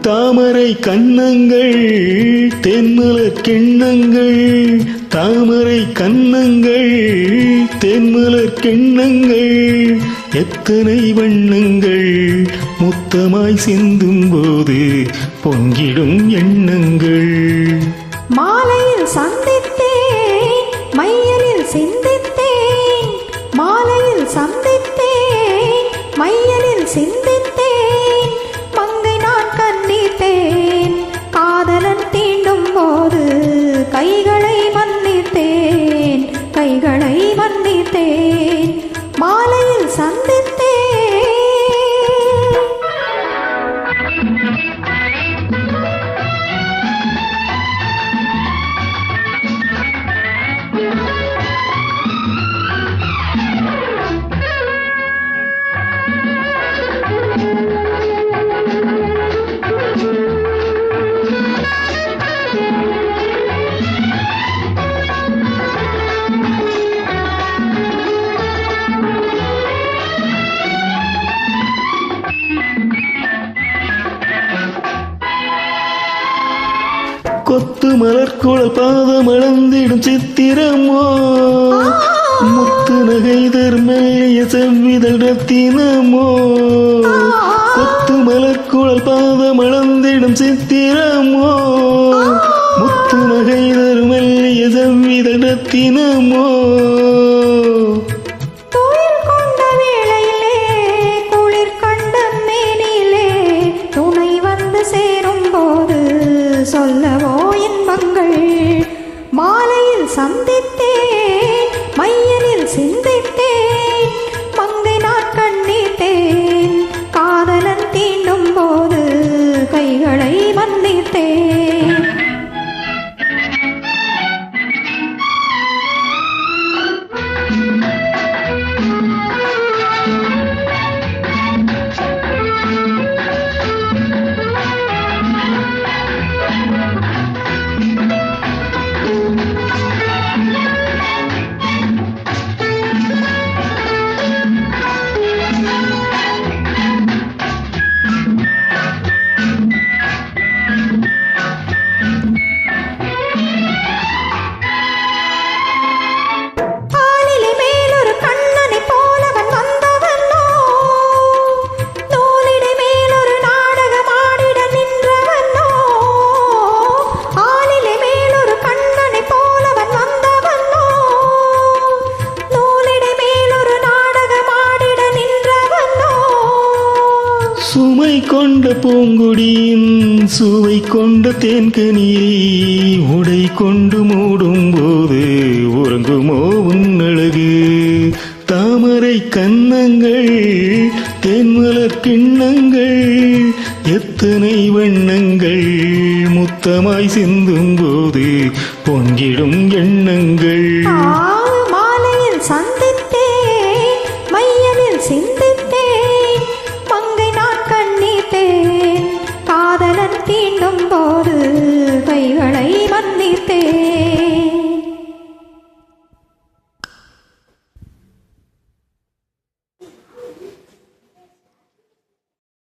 தாமரை கன்னங்கள் தென்மலர் கிண்ணங்கள், தாமரை கன்னங்கள் தென்மலர் கிண்ணங்கள், எத்தனை வண்ணங்கள் முத்தமாய் சிந்தும் போது பொங்கிடும் எண்ணங்கள். மாலையில் சந்தித்தேன் மையலில் சிந்தித்தேன், மாலையில் சந்தித்தேன் மையலில் சிந்தித்தேன், மங்கை நான் கண்டித்தேன் காதலன் தீண்டும் போது கைகளை மன்னித்தேன், கைகளை மன்னித்தேன், மாலையில் சந்தித்தேன். கொத்து மலர்குழல் பாதம் அளந்திடும் சித்திரமோ, முத்து நகை தர்மைய செவ்விதழ் ரத்தினமோ, கொத்து மலர்குழல் பாதம் அளந்திடும் சித்திரமோ, முத்து நகை தர்மைய செவ்விதழ் ரத்தினமோ. சொல்லவோ இன்பங்கள், மாலையில் சந்தித்தேன் மையலில் சிந்தித்தேன், மங்கை நான் கண்டித்தேன் காதலன் தீண்டும் போது கைகளை மன்னித்தேன். சுமை கொண்ட பூங்குடியின் சுவை கொண்ட தேன்கனியை உடை கொண்டு மூடும் போது உறங்குமோ உன்னழகு. தாமரை கன்னங்கள் தென்மலர் கிண்ணங்கள், எத்தனை வண்ணங்கள் முத்தமாய் சிந்தும் போது பொங்கிடும் எண்ணங்கள். மாலையில் சந்தித்தேன் மையலில் சிந்தித்தேன், மங்கை நான் கண்டித்தேன் காதலன் தீண்டும் போது